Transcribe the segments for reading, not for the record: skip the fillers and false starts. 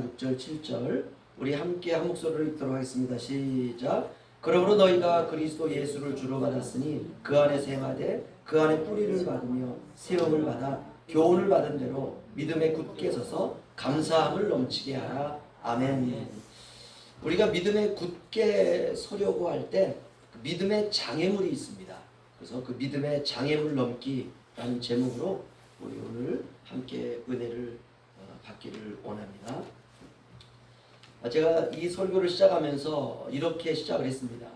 5장 6절 7절 우리 함께 한 목소리로 읽도록 하겠습니다. 시작. 그러므로 너희가 그리스도 예수를 주로 받았으니 그 안에서 행하되 그 안에 뿌리를 받으며 세움을 받아 교훈을 받은 대로 믿음에 굳게 서서 감사함을 넘치게 하라. 아멘. 우리가 믿음에 굳게 서려고 할 때 믿음의 장애물이 있습니다. 그래서 그 믿음의 장애물 넘기라는 제목으로 우리 오늘 함께 은혜를 받기를 원합니다. 제가 이 설교를 시작하면서 이렇게 시작을 했습니다.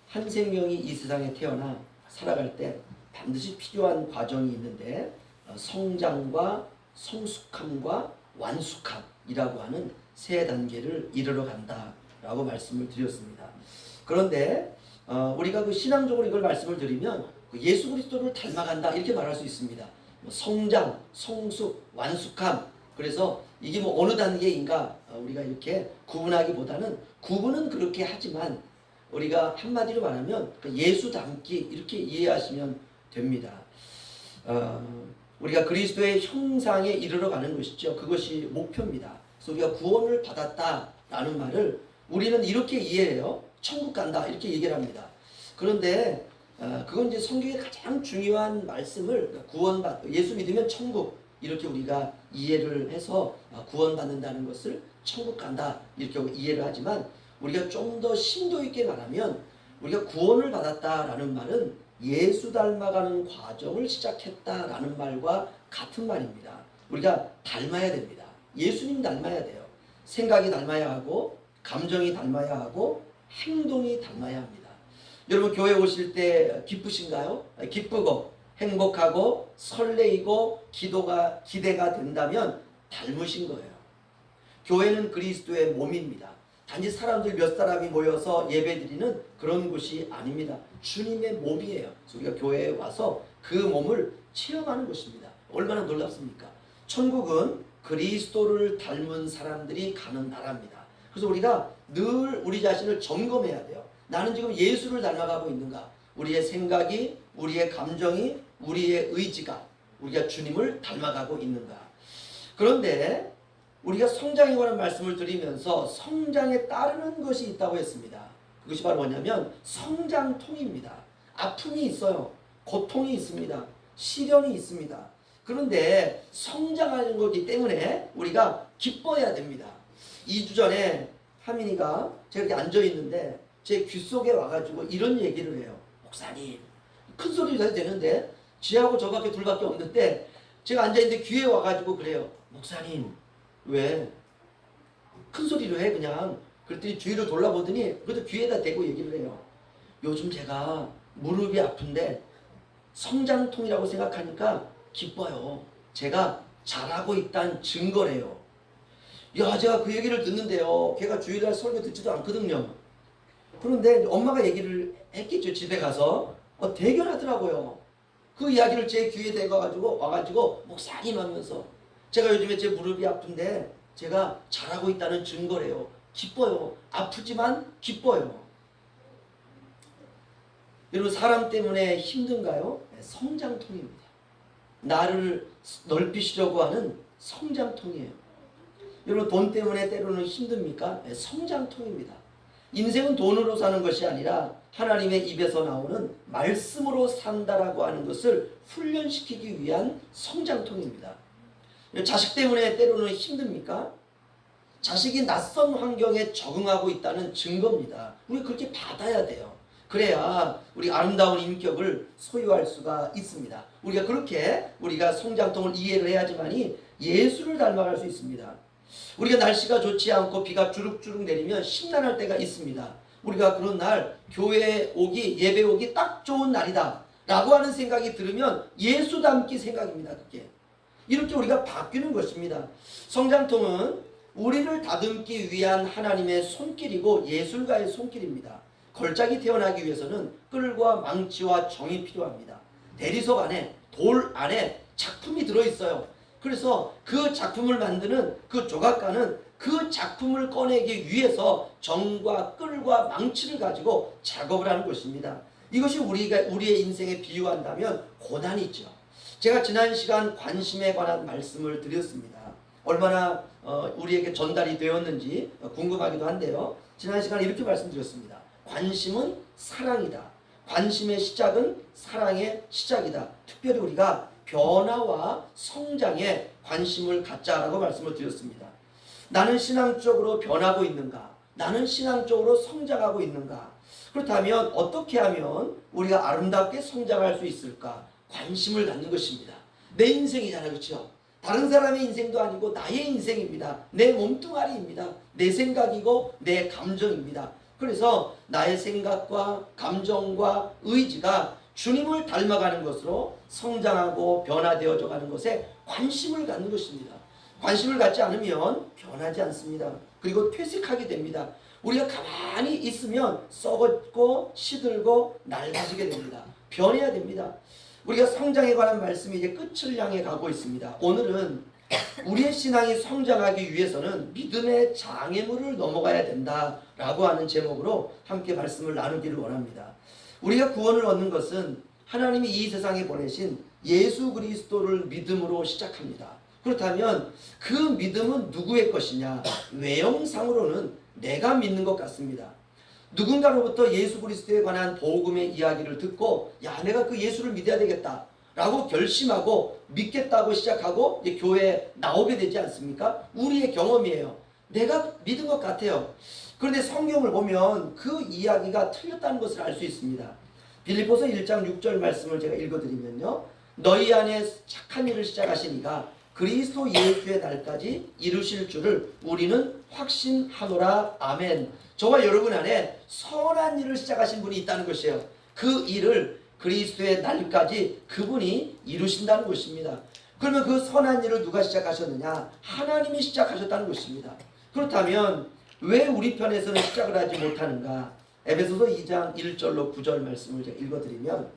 한 생명이 이 세상에 태어나 살아갈 때 반드시 필요한 과정이 있는데 성장과 성숙함과 완숙함이라고 하는 세 단계를 이르러 간다라고 말씀을 드렸습니다. 그런데 우리가 그 신앙적으로 이걸 말씀을 드리면 예수 그리스도를 닮아간다 이렇게 말할 수 있습니다. 성장, 성숙, 완숙함. 그래서 이게 뭐 어느 단계인가 우리가 이렇게 구분하기보다는 구분은 그렇게 하지만 우리가 한마디로 말하면 예수 닮기 이렇게 이해하시면 됩니다. 우리가 그리스도의 형상에 이르러 가는 것이죠. 그것이 목표입니다. 그래서 우리가 구원을 받았다라는 말을 우리는 이렇게 이해해요. 천국 간다 이렇게 얘기를 합니다. 그런데 그건 이제 성경의 가장 중요한 말씀을 예수 믿으면 천국 이렇게 우리가 이해를 해서 구원받는다는 것을 천국 간다 이렇게 이해를 하지만 우리가 좀 더 심도 있게 말하면 우리가 구원을 받았다라는 말은 예수 닮아가는 과정을 시작했다라는 말과 같은 말입니다. 우리가 닮아야 됩니다. 예수님 닮아야 돼요. 생각이 닮아야 하고 감정이 닮아야 하고 행동이 닮아야 합니다. 여러분 교회 오실 때 기쁘신가요? 기쁘고 행복하고 설레이고 기대가 된다면 닮으신 거예요. 교회는 그리스도의 몸입니다. 단지 사람들 몇 사람이 모여서 예배드리는 그런 곳이 아닙니다. 주님의 몸이에요. 그래서 우리가 교회에 와서 그 몸을 체험하는 것입니다. 얼마나 놀랍습니까? 천국은 그리스도를 닮은 사람들이 가는 나라입니다. 그래서 우리가 늘 우리 자신을 점검해야 돼요. 나는 지금 예수를 닮아가고 있는가? 우리의 생각이, 우리의 감정이, 우리의 의지가 우리가 주님을 닮아가고 있는가? 그런데 우리가 성장에 관한 말씀을 드리면서 성장에 따르는 것이 있다고 했습니다. 그것이 바로 뭐냐면 성장통입니다. 아픔이 있어요. 고통이 있습니다. 시련이 있습니다. 그런데 성장하는 거기 때문에 우리가 기뻐해야 됩니다. 2주 전에 하민이가 제가 이렇게 앉아있는데 제 귀 속에 와가지고 이런 얘기를 해요. 목사님, 큰 소리로 해도 되는데 지하고 저밖에 둘밖에 없는데 제가 앉아있는데 귀에 와가지고 그래요. 목사님, 왜 큰 소리로 해 그냥. 그랬더니 주위를 돌아보더니 그래도 귀에다 대고 얘기를 해요. 요즘 제가 무릎이 아픈데 성장통이라고 생각하니까 기뻐요. 제가 잘하고 있다는 증거래요. 야, 제가 그 얘기를 듣는데요. 걔가 주일날 설교 듣지도 않거든요. 그런데 엄마가 얘기를 했겠죠. 집에 가서 대견하더라고요. 그 이야기를 제 귀에 대가지고 와가지고 목사님 하면서 제가 요즘에 제 무릎이 아픈데 제가 잘하고 있다는 증거래요. 기뻐요. 아프지만 기뻐요. 여러분 사람 때문에 힘든가요? 성장통입니다. 나를 넓히시려고 하는 성장통이에요. 여러분 돈 때문에 때로는 힘듭니까? 성장통입니다. 인생은 돈으로 사는 것이 아니라 하나님의 입에서 나오는 말씀으로 산다라고 하는 것을 훈련시키기 위한 성장통입니다. 자식 때문에 때로는 힘듭니까? 자식이 낯선 환경에 적응하고 있다는 증거입니다. 우리 그렇게 받아야 돼요. 그래야 우리 아름다운 인격을 소유할 수가 있습니다. 우리가 성장통을 이해를 해야지만이 예수를 닮아갈 수 있습니다. 우리가 날씨가 좋지 않고 비가 주룩주룩 내리면 심란할 때가 있습니다. 우리가 그런 날 교회에 오기, 예배 오기 딱 좋은 날이다 라고 하는 생각이 들으면 예수 닮기 생각입니다. 그게 이렇게 우리가 바뀌는 것입니다. 성장통은 우리를 다듬기 위한 하나님의 손길이고 예술가의 손길입니다. 걸작이 태어나기 위해서는 끌과 망치와 정이 필요합니다. 대리석 안에, 돌 안에 작품이 들어있어요. 그래서 그 작품을 만드는 그 조각가는 그 작품을 꺼내기 위해서 정과 끌과 망치를 가지고 작업을 하는 것입니다. 이것이 우리의 인생에 비유한다면 고난이죠. 제가 지난 시간 관심에 관한 말씀을 드렸습니다. 얼마나 우리에게 전달이 되었는지 궁금하기도 한데요. 지난 시간에 이렇게 말씀드렸습니다. 관심은 사랑이다. 관심의 시작은 사랑의 시작이다. 특별히 우리가 변화와 성장에 관심을 갖자라고 말씀을 드렸습니다. 나는 신앙적으로 변하고 있는가? 나는 신앙적으로 성장하고 있는가? 그렇다면 어떻게 하면 우리가 아름답게 성장할 수 있을까? 관심을 갖는 것입니다. 내 인생이잖아요. 그렇죠? 다른 사람의 인생도 아니고 나의 인생입니다. 내 몸뚱아리입니다. 내 생각이고 내 감정입니다. 그래서 나의 생각과 감정과 의지가 주님을 닮아가는 것으로 성장하고 변화되어져 가는 것에 관심을 갖는 것입니다. 관심을 갖지 않으면 변하지 않습니다. 그리고 퇴색하게 됩니다. 우리가 가만히 있으면 썩었고 시들고 낡아지게 됩니다. 변해야 됩니다. 우리가 성장에 관한 말씀이 이제 끝을 향해 가고 있습니다. 오늘은 우리의 신앙이 성장하기 위해서는 믿음의 장애물을 넘어가야 된다라고 하는 제목으로 함께 말씀을 나누기를 원합니다. 우리가 구원을 얻는 것은 하나님이 이 세상에 보내신 예수 그리스도를 믿음으로 시작합니다. 그렇다면 그 믿음은 누구의 것이냐? 외형상으로는 내가 믿는 것 같습니다. 누군가로부터 예수 그리스도에 관한 복음의 이야기를 듣고 야 내가 그 예수를 믿어야 되겠다 라고 결심하고 믿겠다고 시작하고 이제 교회에 나오게 되지 않습니까? 우리의 경험이에요. 내가 믿은 것 같아요. 그런데 성경을 보면 그 이야기가 틀렸다는 것을 알 수 있습니다. 빌립보서 1장 6절 말씀을 제가 읽어드리면요. 너희 안에 착한 일을 시작하신 이가 그리스도 예수의 날까지 이루실 줄을 우리는 확신하노라. 아멘. 저와 여러분 안에 선한 일을 시작하신 분이 있다는 것이에요. 그 일을 그리스도의 날까지 그분이 이루신다는 것입니다. 그러면 그 선한 일을 누가 시작하셨느냐? 하나님이 시작하셨다는 것입니다. 그렇다면 왜 우리 편에서는 시작을 하지 못하는가? 에베소서 2장 1절로 9절 말씀을 제가 읽어드리면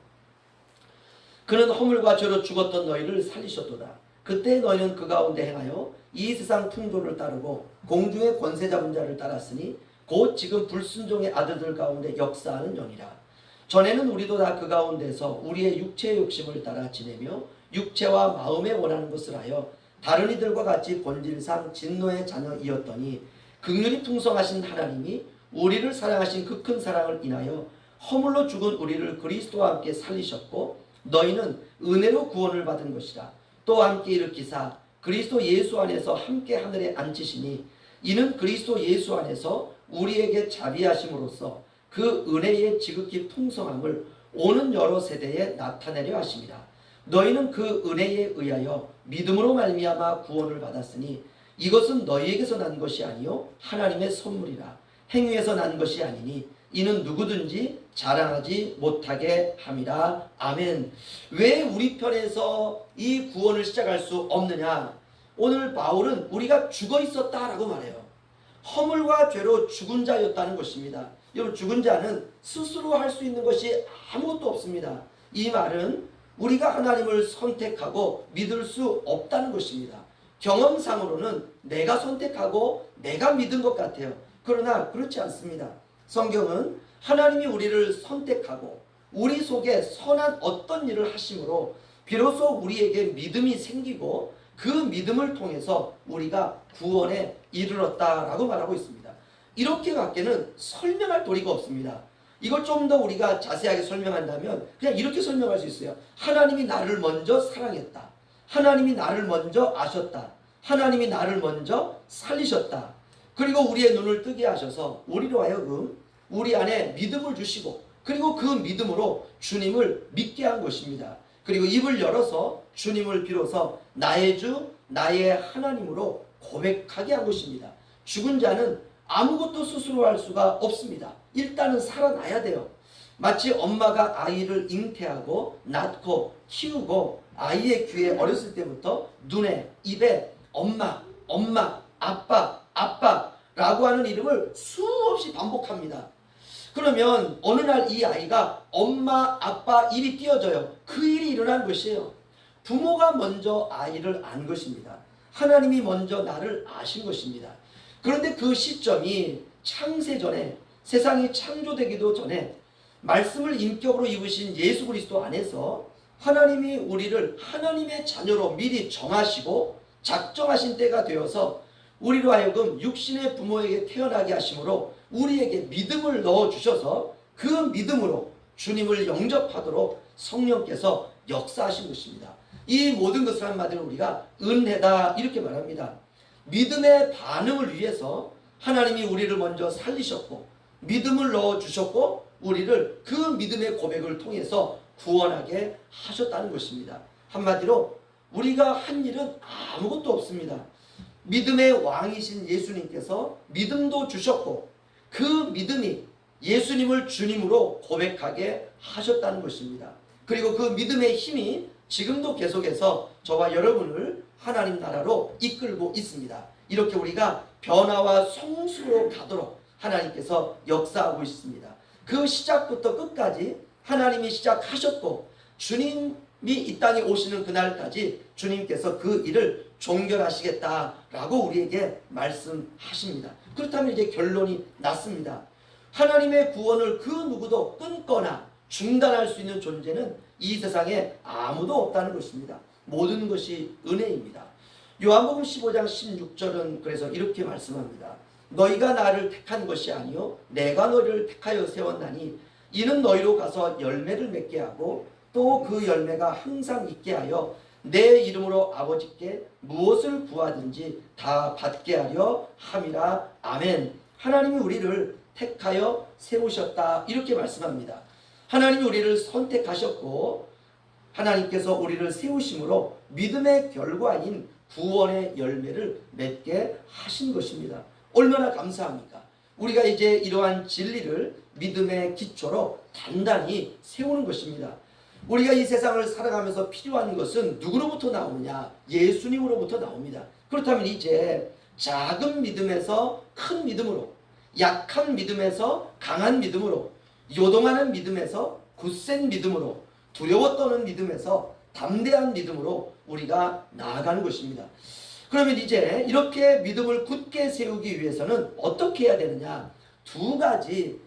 그는 허물과 죄로 죽었던 너희를 살리셨도다. 그때 너희는 그 가운데 행하여 이 세상 풍조를 따르고 공중의 권세 잡은 자를 따랐으니 곧 지금 불순종의 아들들 가운데 역사하는 영이라. 전에는 우리도 다 그 가운데서 우리의 육체의 욕심을 따라 지내며 육체와 마음에 원하는 것을 하여 다른 이들과 같이 본질상 진노의 자녀이었더니 긍휼이 풍성하신 하나님이 우리를 사랑하신 그 큰 사랑을 인하여 허물로 죽은 우리를 그리스도와 함께 살리셨고 너희는 은혜로 구원을 받은 것이라. 또 함께 일으키사 그리스도 예수 안에서 함께 하늘에 앉히시니 이는 그리스도 예수 안에서 우리에게 자비하심으로써 그 은혜의 지극히 풍성함을 오는 여러 세대에 나타내려 하심이라. 너희는 그 은혜에 의하여 믿음으로 말미암아 구원을 받았으니 이것은 너희에게서 난 것이 아니요 하나님의 선물이라. 행위에서 난 것이 아니니 이는 누구든지 자랑하지 못하게 함이라. 아멘. 왜 우리 편에서 이 구원을 시작할 수 없느냐? 오늘 바울은 우리가 죽어 있었다라고 말해요. 허물과 죄로 죽은 자였다는 것입니다. 여러분, 죽은 자는 스스로 할 수 있는 것이 아무것도 없습니다. 이 말은 우리가 하나님을 선택하고 믿을 수 없다는 것입니다. 경험상으로는 내가 선택하고 내가 믿은 것 같아요. 그러나 그렇지 않습니다. 성경은 하나님이 우리를 선택하고 우리 속에 선한 어떤 일을 하심으로 비로소 우리에게 믿음이 생기고 그 믿음을 통해서 우리가 구원에 이르렀다라고 말하고 있습니다. 이렇게밖에는 설명할 도리가 없습니다. 이걸 좀 더 우리가 자세하게 설명한다면 그냥 이렇게 설명할 수 있어요. 하나님이 나를 먼저 사랑했다. 하나님이 나를 먼저 아셨다. 하나님이 나를 먼저 살리셨다. 그리고 우리의 눈을 뜨게 하셔서 우리로 하여금 우리 안에 믿음을 주시고 그리고 그 믿음으로 주님을 믿게 한 것입니다. 그리고 입을 열어서 주님을 비로소 나의 주, 나의 하나님으로 고백하게 한 것입니다. 죽은 자는 아무것도 스스로 할 수가 없습니다. 일단은 살아나야 돼요. 마치 엄마가 아이를 잉태하고 낳고 키우고 아이의 귀에 어렸을 때부터 눈에 입에 엄마, 엄마, 아빠, 아빠라고 하는 이름을 수없이 반복합니다. 그러면 어느 날 이 아이가 엄마, 아빠 입이 띄어져요. 그 일이 일어난 것이에요. 부모가 먼저 아이를 안 것입니다. 하나님이 먼저 나를 아신 것입니다. 그런데 그 시점이 창세전에 세상이 창조되기도 전에 말씀을 인격으로 입으신 예수 그리스도 안에서 하나님이 우리를 하나님의 자녀로 미리 정하시고 작정하신 때가 되어서 우리로 하여금 육신의 부모에게 태어나게 하심으로 우리에게 믿음을 넣어주셔서 그 믿음으로 주님을 영접하도록 성령께서 역사하신 것입니다. 이 모든 것을 한마디로 우리가 은혜다 이렇게 말합니다. 믿음의 반응을 위해서 하나님이 우리를 먼저 살리셨고 믿음을 넣어주셨고 우리를 그 믿음의 고백을 통해서 구원하게 하셨다는 것입니다. 한마디로 우리가 한 일은 아무것도 없습니다. 믿음의 왕이신 예수님께서 믿음도 주셨고 그 믿음이 예수님을 주님으로 고백하게 하셨다는 것입니다. 그리고 그 믿음의 힘이 지금도 계속해서 저와 여러분을 하나님 나라로 이끌고 있습니다. 이렇게 우리가 변화와 성수로 가도록 하나님께서 역사하고 있습니다. 그 시작부터 끝까지 하나님이 시작하셨고 주님이 이 땅에 오시는 그날까지 주님께서 그 일을 종결하시겠다라고 우리에게 말씀하십니다. 그렇다면 이제 결론이 났습니다. 하나님의 구원을 그 누구도 끊거나 중단할 수 있는 존재는 이 세상에 아무도 없다는 것입니다. 모든 것이 은혜입니다. 요한복음 15장 16절은 그래서 이렇게 말씀합니다. 너희가 나를 택한 것이 아니요 내가 너희를 택하여 세웠나니 이는 너희로 가서 열매를 맺게 하고 또 그 열매가 항상 있게 하여 내 이름으로 아버지께 무엇을 구하든지 다 받게 하려 함이라. 아멘. 하나님이 우리를 택하여 세우셨다 이렇게 말씀합니다. 하나님이 우리를 선택하셨고 하나님께서 우리를 세우심으로 믿음의 결과인 구원의 열매를 맺게 하신 것입니다. 얼마나 감사합니까? 우리가 이제 이러한 진리를 믿음의 기초로 단단히 세우는 것입니다. 우리가 이 세상을 살아가면서 필요한 것은 누구로부터 나오느냐? 예수님으로부터 나옵니다. 그렇다면 이제 작은 믿음에서 큰 믿음으로, 약한 믿음에서 강한 믿음으로, 요동하는 믿음에서 굳센 믿음으로, 두려워 떠는 믿음에서 담대한 믿음으로 우리가 나아가는 것입니다. 그러면 이제 이렇게 믿음을 굳게 세우기 위해서는 어떻게 해야 되느냐? 두 가지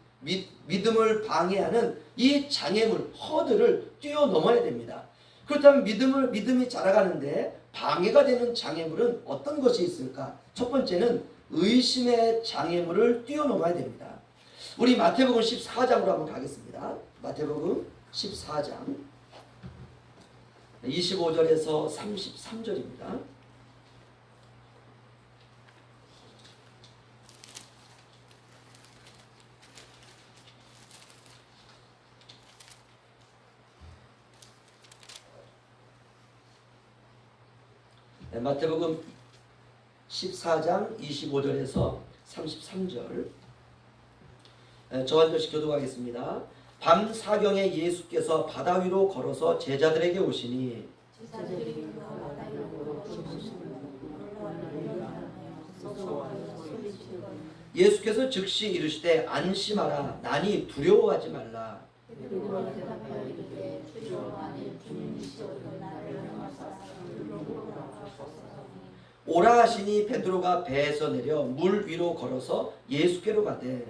믿음을 방해하는 이 장애물, 허들을 뛰어넘어야 됩니다. 그렇다면 믿음이 자라가는데 방해가 되는 장애물은 어떤 것이 있을까? 첫 번째는 의심의 장애물을 뛰어넘어야 됩니다. 우리 마태복음 14장으로 한번 가겠습니다. 마태복음 14장 25절에서 33절입니다. 마태복음 14장 25절에서 33절 저 한 절씩 교독하겠습니다. 밤 사경에 예수께서 바다 위로 걸어서 제자들에게 오시니 예수께서 즉시 이르시되 안심하라 나니 두려워하지 말라. 오라 하시니 베드로가 배에서 내려 물 위로 걸어서 예수께로 가되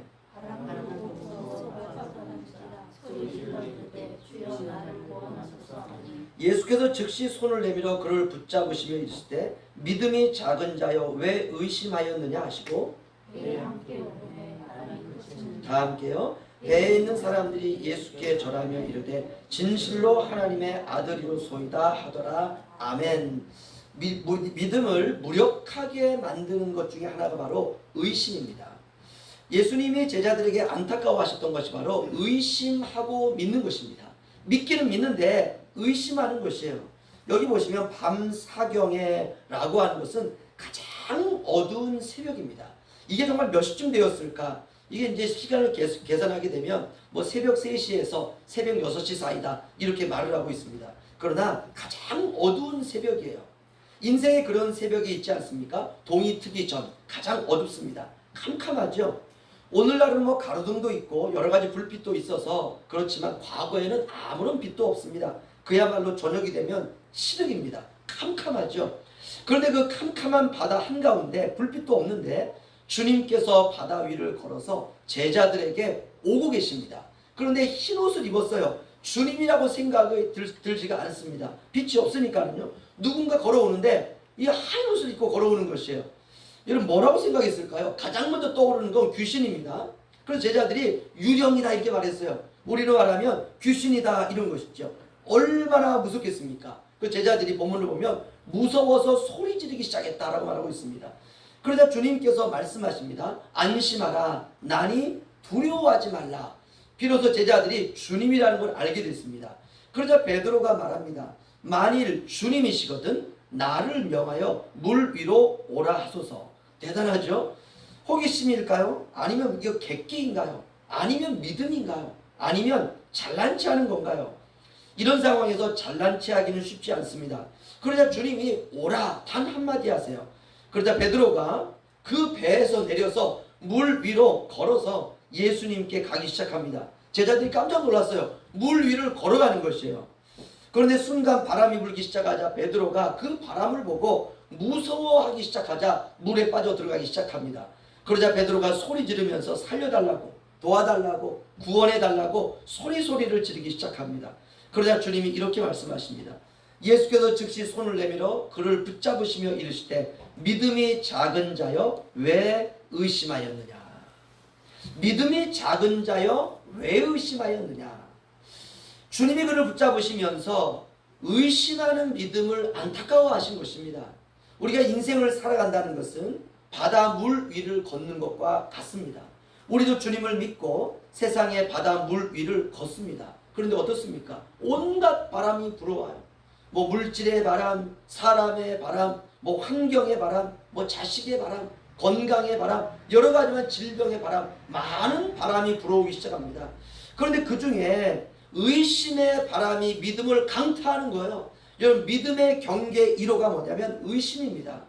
예수께서 즉시 손을 내밀어 그를 붙잡으시며 이르시되 믿음이 작은 자여 왜 의심하였느냐 하시고 다 함께요. 배에 있는 사람들이 예수께 절하며 이르되 진실로 하나님의 아들이로소이다 하더라. 아멘. 믿음을 무력하게 만드는 것 중에 하나가 바로 의심입니다. 예수님이 제자들에게 안타까워하셨던 것이 바로 의심하고 믿는 것입니다. 믿기는 믿는데 의심하는 것이에요. 여기 보시면 밤 사경에 라고 하는 것은 가장 어두운 새벽입니다. 이게 정말 몇 시쯤 되었을까? 이게 이제 시간을 계산하게 되면 뭐 새벽 3시에서 새벽 6시 사이다 이렇게 말을 하고 있습니다. 그러나 가장 어두운 새벽이에요. 인생에 그런 새벽이 있지 않습니까? 동이 트기 전 가장 어둡습니다. 캄캄하죠. 오늘날은 뭐 가로등도 있고 여러 가지 불빛도 있어서 그렇지만 과거에는 아무런 빛도 없습니다. 그야말로 저녁이 되면 시륵입니다. 캄캄하죠. 그런데 그 캄캄한 바다 한가운데 불빛도 없는데 주님께서 바다 위를 걸어서 제자들에게 오고 계십니다. 그런데 흰 옷을 입었어요. 주님이라고 생각이 들지가 않습니다. 빛이 없으니까는요. 누군가 걸어오는데 이 하얀 옷을 입고 걸어오는 것이에요. 여러분 뭐라고 생각했을까요? 가장 먼저 떠오르는 건 귀신입니다. 그래서 제자들이 유령이다 이렇게 말했어요. 우리로 말하면 귀신이다 이런 것이죠. 얼마나 무섭겠습니까? 그 제자들이 본문을 보면 무서워서 소리 지르기 시작했다라고 말하고 있습니다. 그러자 주님께서 말씀하십니다. 안심하라. 나니 두려워하지 말라. 비로소 제자들이 주님이라는 걸 알게 됐습니다. 그러자 베드로가 말합니다. 만일 주님이시거든 나를 명하여 물 위로 오라 하소서. 대단하죠? 호기심일까요? 아니면 이거 객기인가요? 아니면 믿음인가요? 아니면 잘난 체 하는 건가요? 이런 상황에서 잘난 체 하기는 쉽지 않습니다. 그러자 주님이 오라 단 한마디 하세요. 그러자 베드로가 그 배에서 내려서 물 위로 걸어서 예수님께 가기 시작합니다. 제자들이 깜짝 놀랐어요. 물 위를 걸어가는 것이에요. 그런데 순간 바람이 불기 시작하자 베드로가 그 바람을 보고 무서워하기 시작하자 물에 빠져 들어가기 시작합니다. 그러자 베드로가 소리 지르면서 살려달라고, 도와달라고, 구원해달라고 소리를 지르기 시작합니다. 그러자 주님이 이렇게 말씀하십니다. 예수께서 즉시 손을 내밀어 그를 붙잡으시며 이르시되 믿음이 작은 자여 왜 의심하였느냐. 믿음이 작은 자여 왜 의심하였느냐. 주님이 그를 붙잡으시면서 의심하는 믿음을 안타까워하신 것입니다. 우리가 인생을 살아간다는 것은 바다 물 위를 걷는 것과 같습니다. 우리도 주님을 믿고 세상의 바다 물 위를 걷습니다. 그런데 어떻습니까? 온갖 바람이 불어와요. 뭐 물질의 바람, 사람의 바람, 뭐 환경의 바람, 뭐 자식의 바람, 건강의 바람, 여러 가지만 질병의 바람, 많은 바람이 불어오기 시작합니다. 그런데 그 중에 의심의 바람이 믿음을 강타하는 거예요. 여러분 믿음의 경계 1호가 뭐냐면 의심입니다.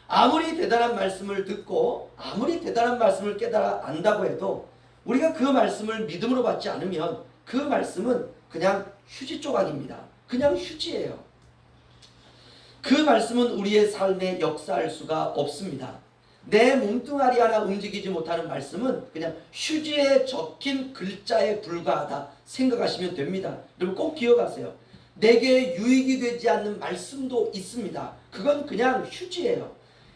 아무리 대단한 말씀을 듣고 아무리 대단한 말씀을 깨달아 안다고 해도 우리가 그 말씀을 믿음으로 받지 않으면 그 말씀은 그냥 휴지 조각입니다. 그냥 휴지예요. 그 말씀은 우리의 삶에 역사할 수가 없습니다. 내 몸뚱아리 하나 움직이지 못하는 말씀은 그냥 휴지에 적힌 글자에 불과하다 생각하시면 됩니다. 여러분 꼭 기억하세요. 내게 유익이 되지 않는 말씀도 있습니다. 그건 그냥 휴지예요.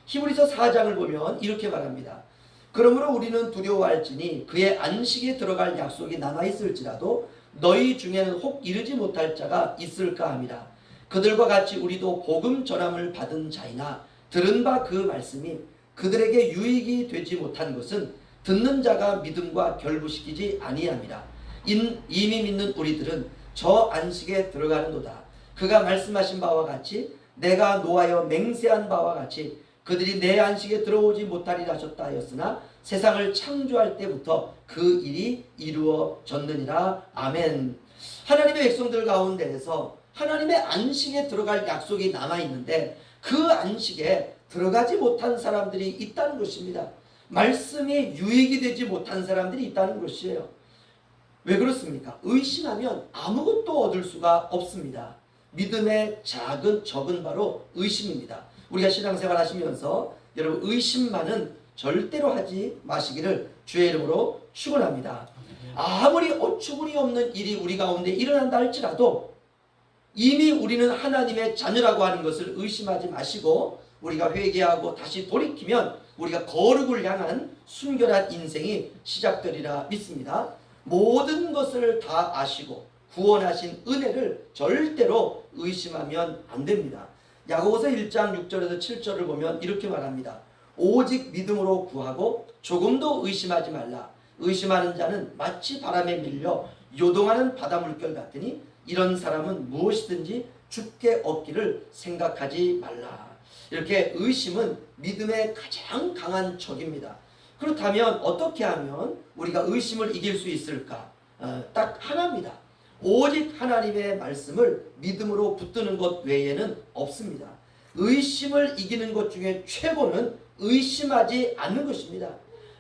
히브리서 4장을 보면 이렇게 말합니다. 그러므로 우리는 두려워할지니 그의 안식에 들어갈 약속이 남아있을지라도 너희 중에는 혹 이르지 못할 자가 있을까 함이라. 그들과 같이 우리도 복음 전함을 받은 자이나 들은 바 그 말씀이 그들에게 유익이 되지 못한 것은 듣는 자가 믿음과 결부시키지 아니함이라. 이미 믿는 우리들은 저 안식에 들어가는도다. 그가 말씀하신 바와 같이 내가 노하여 맹세한 바와 같이 그들이 내 안식에 들어오지 못하리라 하셨다 하였으나 세상을 창조할 때부터 그 일이 이루어졌느니라. 아멘. 하나님의 백성들 가운데에서 하나님의 안식에 들어갈 약속이 남아있는데 그 안식에 들어가지 못한 사람들이 있다는 것입니다. 말씀이 유익이 되지 못한 사람들이 있다는 것이에요. 왜 그렇습니까? 의심하면 아무것도 얻을 수가 없습니다. 믿음의 적은 바로 의심입니다. 우리가 신앙생활 하시면서 여러분 의심만은 절대로 하지 마시기를 주의 이름으로 축원합니다. 아무리 어처구니 없는 일이 우리 가운데 일어난다 할지라도 이미 우리는 하나님의 자녀라고 하는 것을 의심하지 마시고 우리가 회개하고 다시 돌이키면 우리가 거룩을 향한 순결한 인생이 시작되리라 믿습니다. 모든 것을 다 아시고 구원하신 은혜를 절대로 의심하면 안 됩니다. 야고보서 1장 6절에서 7절을 보면 이렇게 말합니다. 오직 믿음으로 구하고 조금도 의심하지 말라. 의심하는 자는 마치 바람에 밀려 요동하는 바다 물결 같으니 이런 사람은 무엇이든지 죽게 얻기를 생각하지 말라. 이렇게 의심은 믿음의 가장 강한 적입니다. 그렇다면 어떻게 하면 우리가 의심을 이길 수 있을까? 딱 하나입니다. 오직 하나님의 말씀을 믿음으로 붙드는 것 외에는 없습니다. 의심을 이기는 것 중에 최고는 의심하지 않는 것입니다.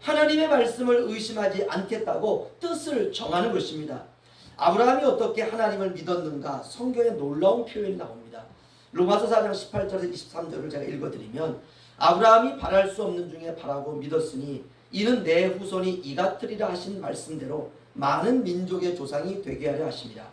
하나님의 말씀을 의심하지 않겠다고 뜻을 정하는 것입니다. 아브라함이 어떻게 하나님을 믿었는가? 성경에 놀라운 표현이 나옵니다. 로마서 4장 18절에서 23절을 제가 읽어드리면 아브라함이 바랄 수 없는 중에 바라고 믿었으니 이는 내 후손이 이같으리라 하신 말씀대로 많은 민족의 조상이 되게 하려 하심이라.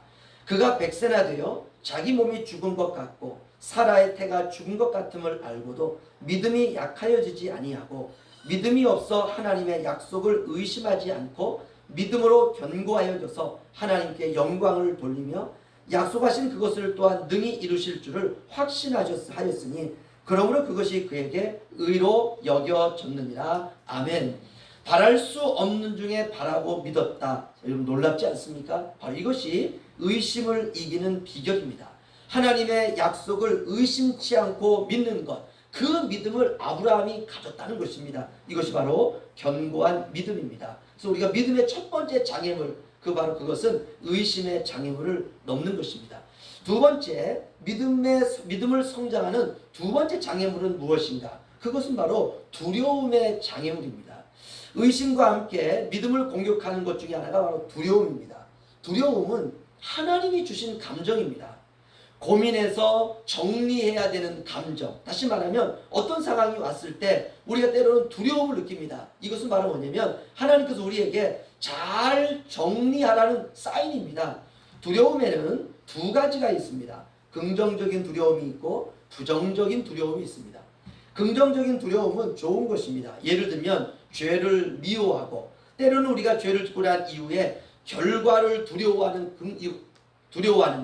그가 100세나 되어 자기 몸이 죽은 것 같고 사라의 태가 죽은 것 같음을 알고도 믿음이 약하여지지 아니하고 믿음이 없어 하나님의 약속을 의심하지 않고 믿음으로 견고하여져서 하나님께 영광을 돌리며 약속하신 그것을 또한 능히 이루실 줄을 확신하였으니 그러므로 그것이 그에게 의로 여겨졌느니라. 아멘. 바랄 수 없는 중에 바라고 믿었다. 여러분 놀랍지 않습니까? 바로 이것이 의심을 이기는 비결입니다. 하나님의 약속을 의심치 않고 믿는 것, 그 믿음을 아브라함이 가졌다는 것입니다. 이것이 바로 견고한 믿음입니다. 그래서 우리가 믿음의 첫 번째 장애물, 바로 그것은 의심의 장애물을 넘는 것입니다. 두 번째, 믿음을 성장하는 두 번째 장애물은 무엇인가? 그것은 바로 두려움의 장애물입니다. 의심과 함께 믿음을 공격하는 것 중에 하나가 바로 두려움입니다. 두려움은 하나님이 주신 감정입니다. 고민해서 정리해야 되는 감정. 다시 말하면 어떤 상황이 왔을 때 우리가 때로는 두려움을 느낍니다. 이것은 바로 뭐냐면 하나님께서 우리에게 잘 정리하라는 사인입니다. 두려움에는 두 가지가 있습니다. 긍정적인 두려움이 있고 부정적인 두려움이 있습니다. 긍정적인 두려움은 좋은 것입니다. 예를 들면 죄를 미워하고 때로는 우리가 죄를 짓고 난 이후에 결과를 두려워하는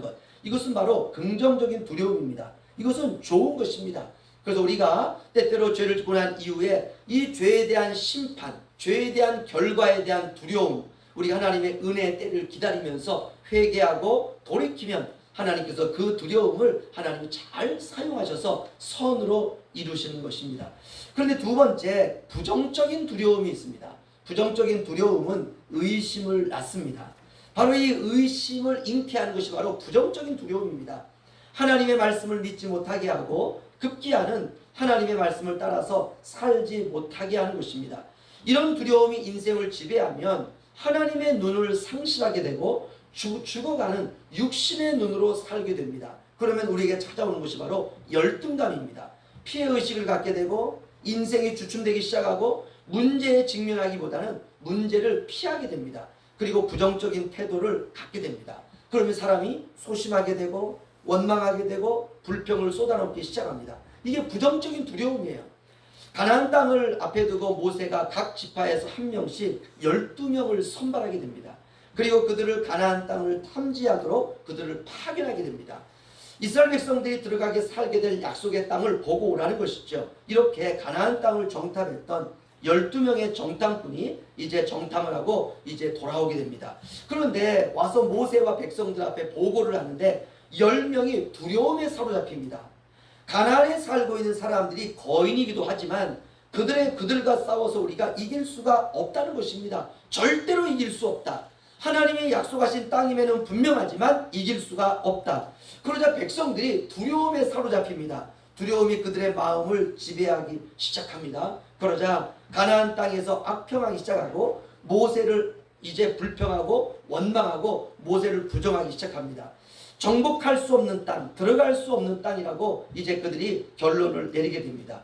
것, 이것은 바로 긍정적인 두려움입니다. 이것은 좋은 것입니다. 그래서 우리가 때때로 죄를 짓고 난 이후에 이 죄에 대한 심판, 죄에 대한 결과에 대한 두려움, 우리가 하나님의 은혜의 때를 기다리면서 회개하고 돌이키면 하나님께서 그 두려움을 하나님이 잘 사용하셔서 선으로 이루시는 것입니다. 그런데 두 번째, 부정적인 두려움이 있습니다. 부정적인 두려움은 의심을 낳습니다. 바로 이 의심을 잉태하는 것이 바로 부정적인 두려움입니다. 하나님의 말씀을 믿지 못하게 하고 급기야는 하나님의 말씀을 따라서 살지 못하게 하는 것입니다. 이런 두려움이 인생을 지배하면 하나님의 눈을 상실하게 되고 죽어가는 육신의 눈으로 살게 됩니다. 그러면 우리에게 찾아오는 것이 바로 열등감입니다. 피해의식을 갖게 되고 인생이 주춤되기 시작하고 문제에 직면하기보다는 문제를 피하게 됩니다. 그리고 부정적인 태도를 갖게 됩니다. 그러면 사람이 소심하게 되고 원망하게 되고 불평을 쏟아놓기 시작합니다. 이게 부정적인 두려움이에요. 가나안 땅을 앞에 두고 모세가 각 지파에서 한 명씩 12명을 선발하게 됩니다. 그리고 그들을 가나안 땅을 탐지하도록 그들을 파견하게 됩니다. 이스라엘 백성들이 들어가게 살게 될 약속의 땅을 보고 오라는 것이죠. 이렇게 가나안 땅을 정탐했던 12명의 정탐꾼이 이제 정탐을 하고 이제 돌아오게 됩니다. 그런데 와서 모세와 백성들 앞에 보고를 하는데 10명이 두려움에 사로잡힙니다. 가나안에 살고 있는 사람들이 거인이기도 하지만 그들과 싸워서 우리가 이길 수가 없다는 것입니다. 절대로 이길 수 없다. 하나님이 약속하신 땅임에는 분명하지만 이길 수가 없다. 그러자 백성들이 두려움에 사로잡힙니다. 두려움이 그들의 마음을 지배하기 시작합니다. 그러자 가나안 땅에서 악평하기 시작하고 모세를 이제 불평하고 원망하고 모세를 부정하기 시작합니다. 정복할 수 없는 땅, 들어갈 수 없는 땅이라고 이제 그들이 결론을 내리게 됩니다.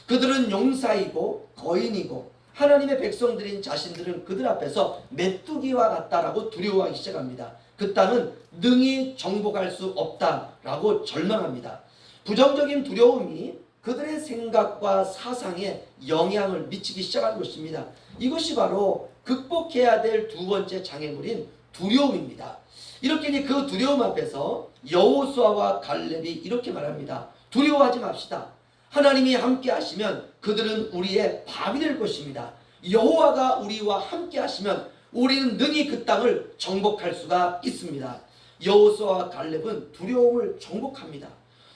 그들은 용사이고 거인이고 하나님의 백성들인 자신들은 그들 앞에서 메뚜기와 같다라고 두려워하기 시작합니다. 그 땅은 능히 정복할 수 없다라고 절망합니다. 부정적인 두려움이 그들의 생각과 사상에 영향을 미치기 시작한 것입니다. 이것이 바로 극복해야 될 두 번째 장애물인 두려움입니다. 이렇게 그 두려움 앞에서 여호수아와 갈렙이 이렇게 말합니다. 두려워하지 맙시다. 하나님이 함께 하시면 그들은 우리의 밥이 될 것입니다. 여호와가 우리와 함께 하시면 우리는 능히 그 땅을 정복할 수가 있습니다. 여호수아와 갈렙은 두려움을 정복합니다.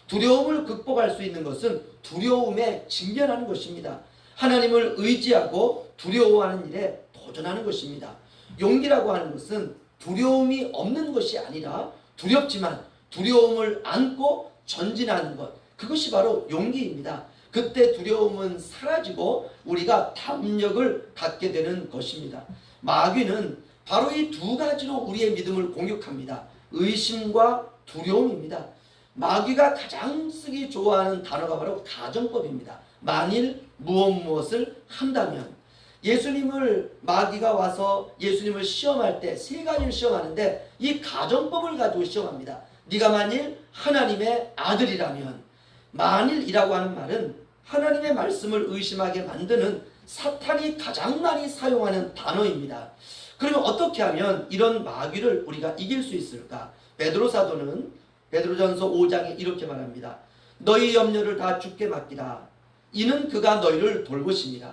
두려움을 극복할 수 있는 것은 두려움에 직면하는 것입니다. 하나님을 의지하고 두려워하는 일에 도전하는 것입니다. 용기라고 하는 것은 두려움이 없는 것이 아니라 두렵지만 두려움을 안고 전진하는 것, 그것이 바로 용기입니다. 그때 두려움은 사라지고 우리가 담력을 갖게 되는 것입니다. 마귀는 바로 이 두 가지로 우리의 믿음을 공격합니다. 의심과 두려움입니다. 마귀가 가장 쓰기 좋아하는 단어가 바로 가정법입니다. 만일 무엇을 한다면, 예수님을 마귀가 와서 예수님을 시험할 때 세 가지를 시험하는데 이 가정법을 가지고 시험합니다. 네가 만일 하나님의 아들이라면, 만일이라고 하는 말은 하나님의 말씀을 의심하게 만드는 사탄이 가장 많이 사용하는 단어입니다. 그러면 어떻게 하면 이런 마귀를 우리가 이길 수 있을까? 베드로 사도는 베드로전서 5장에 이렇게 말합니다. 너희 염려를 다 주께 맡기라. 이는 그가 너희를 돌보십니다.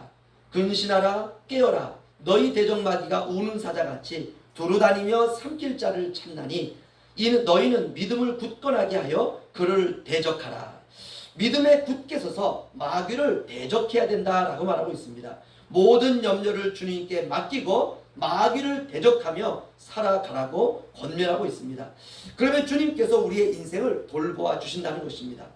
근신하라, 깨어라. 너희 대적마귀가 우는 사자같이 두루다니며 삼킬 자를 찾나니 이는 너희는 믿음을 굳건하게 하여 그를 대적하라. 믿음에 굳게 서서 마귀를 대적해야 된다라고 말하고 있습니다. 모든 염려를 주님께 맡기고 마귀를 대적하며 살아가라고 권면하고 있습니다. 그러면 주님께서 우리의 인생을 돌보아 주신다는 것입니다.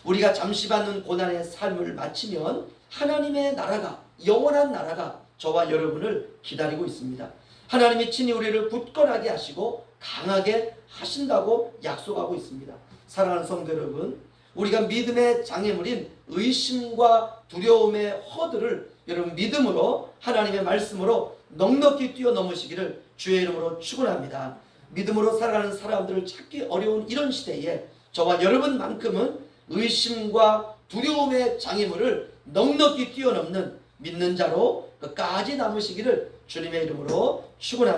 우리가 잠시 받는 고난의 삶을 마치면 하나님의 나라가, 영원한 나라가 저와 여러분을 기다리고 있습니다. 하나님이 친히 우리를 굳건하게 하시고 강하게 하신다고 약속하고 있습니다. 사랑하는 성도 여러분, 우리가 믿음의 장애물인 의심과 두려움의 허들을 여러분 믿음으로, 하나님의 말씀으로 넉넉히 뛰어넘으시기를 주의 이름으로 축원합니다. 믿음으로 살아가는 사람들을 찾기 어려운 이런 시대에 저와 여러분만큼은 의심과 두려움의 장애물을 넉넉히 뛰어넘는 믿는 자로 끝까지 남으시기를 주님의 이름으로 축원합니다.